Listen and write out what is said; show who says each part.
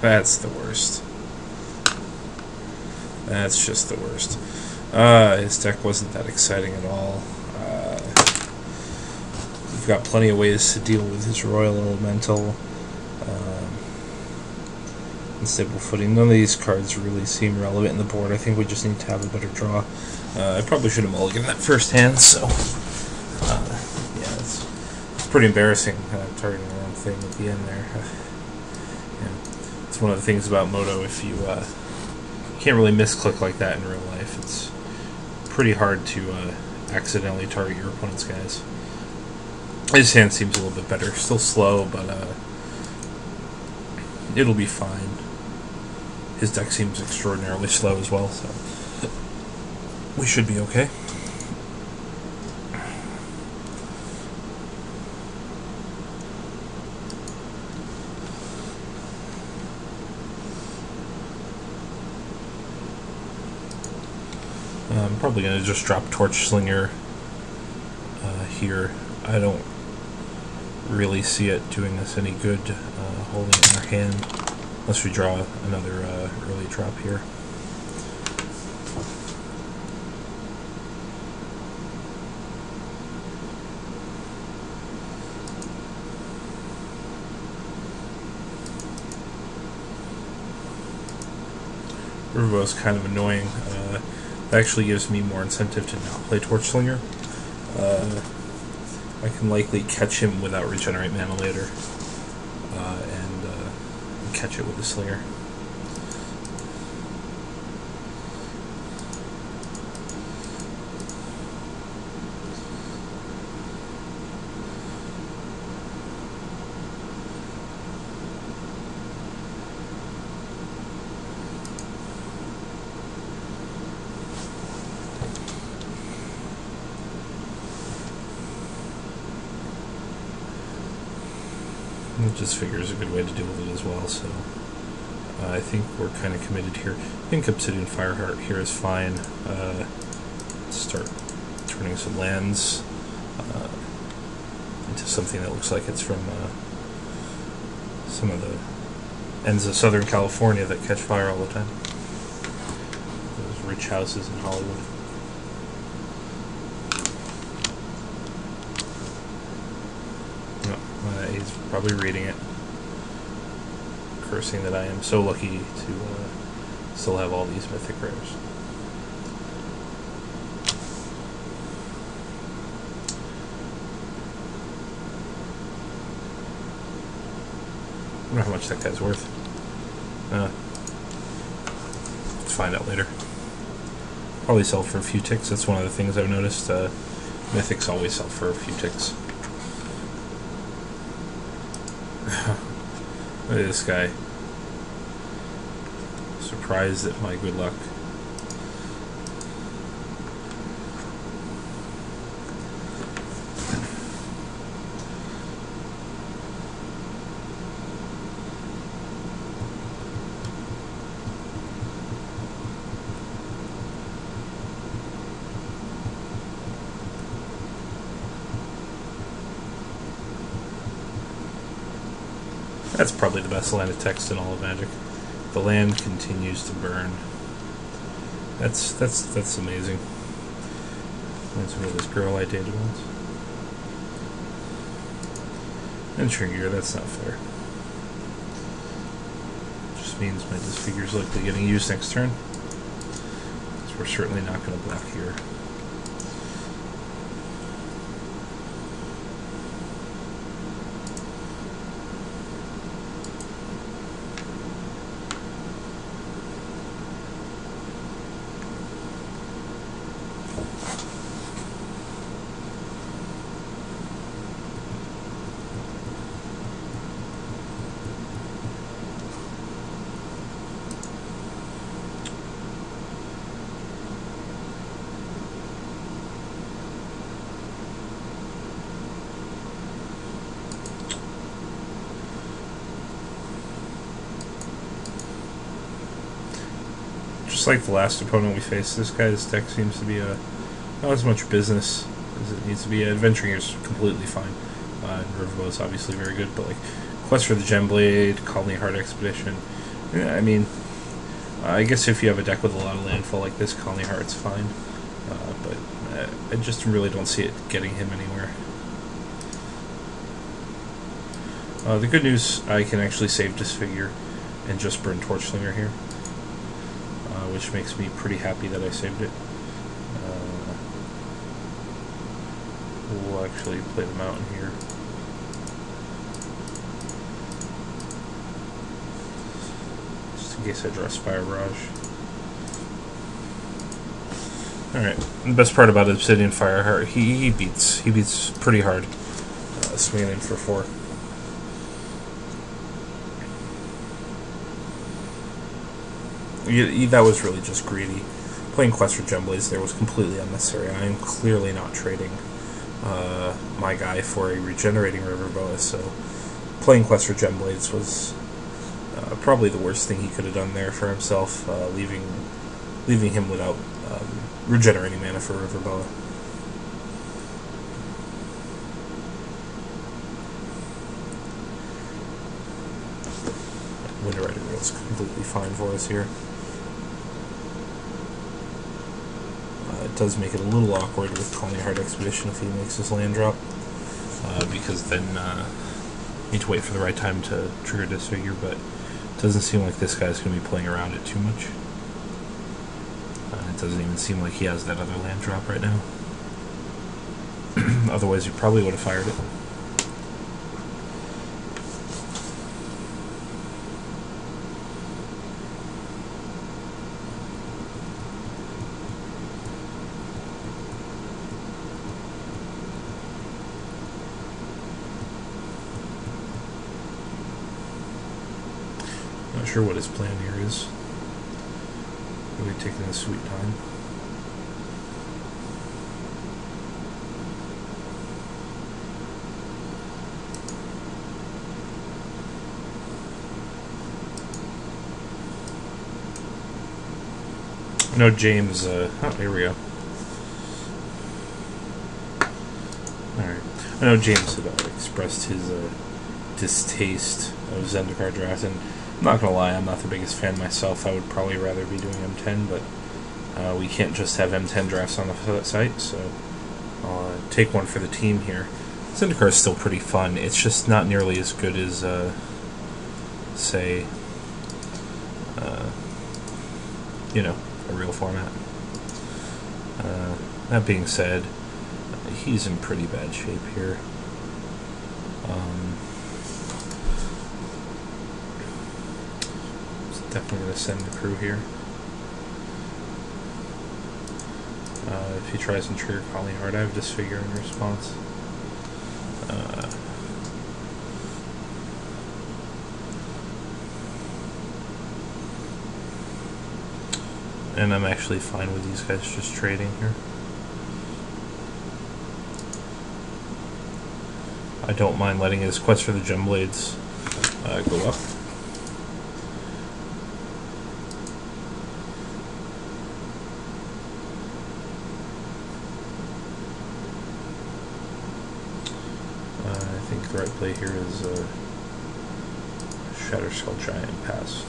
Speaker 1: That's the worst. That's just the worst. His deck wasn't that exciting at all. We've got plenty of ways to deal with his Royal Elemental. Unstable Footing. None of these cards really seem relevant in the board. I think we just need to have a better draw. I probably should have mulliganed that first hand, so yeah, it's pretty embarrassing targeting the wrong thing at the end there. Yeah. It's one of the things about Moto, if you can't really misclick like that in real life. It's pretty hard to accidentally target your opponent's guys. His hand seems a little bit better. Still slow, but it'll be fine. His deck seems extraordinarily slow as well, so we should be okay. I'm probably going to just drop Torch Slinger here. I don't really see it doing us any good holding it in our hand, unless we draw another early drop here. Riverbow is kind of annoying. That actually gives me more incentive to not play Torch Slinger. I can likely catch him without Regenerate Mana later, and catch it with the Slinger. It just figures a good way to deal with it as well, so I think we're kind of committed here. I think Obsidian Fireheart here is fine. Start turning some lands into something that looks like it's from some of the ends of Southern California that catch fire all the time. Those rich houses in Hollywood. He's probably reading it, cursing that I am so lucky to still have all these mythic rares. I don't know how much that guy's worth. Let's find out later. Probably sell for a few ticks. That's one of the things I've noticed. Mythics always sell for a few ticks. Look at this guy. Surprised at my good luck. That's probably the best line of text in all of Magic. The land continues to burn. That's amazing. Reminds me of this girl I dated once. And Tringier, that's not fair. Just means my Disfigure's likely getting used next turn. So we're certainly not going to block here. Just like the last opponent we faced, this guy's deck seems to be not as much business as it needs to be. Adventuring is completely fine, and Riverbow is obviously very good, but like Quest for the Gemblade, Colony Heart Expedition. Yeah, I mean, I guess if you have a deck with a lot of landfall like this, Colony Heart's fine. But I just really don't see it getting him anywhere. The good news, I can actually save Disfigure and just burn Torchslinger here, which makes me pretty happy that I saved it. We'll actually play the Mountain here. Just in case I draw Spire Barrage. Alright, the best part about Obsidian Fireheart, he beats pretty hard. Swinging in for 4. That was really just greedy. Playing Quest for Gemblades there was completely unnecessary. I am clearly not trading my guy for a regenerating River Boa, so playing Quest for Gemblades was probably the worst thing he could have done there for himself, leaving him without regenerating mana for River Boa. Winter Rider is completely fine for us here. It does make it a little awkward with Colony Heart Expedition if he makes his land drop, because then you need to wait for the right time to trigger Disfigure, but it doesn't seem like this guy's going to be playing around it too much. It doesn't even seem like he has that other land drop right now. Otherwise, he probably would have fired it. Not sure what his plan here is. Really taking his sweet time. I know James, oh, here we go. Alright. I know James had expressed his distaste of Zendikar draft, and I'm not gonna lie, I'm not the biggest fan myself. I would probably rather be doing M10, but we can't just have M10 drafts on the site, so I'll take one for the team here. Zendikar is still pretty fun. It's just not nearly as good as, say, you know, a real format. That being said, he's in pretty bad shape here. Definitely going to send the crew here. If he tries and trigger Colony Heart, I have Disfigure in response. And I'm actually fine with these guys just trading here. I don't mind letting his Quest for the Gemblades go up. I think the right play here is Shatter Skull Giant pass.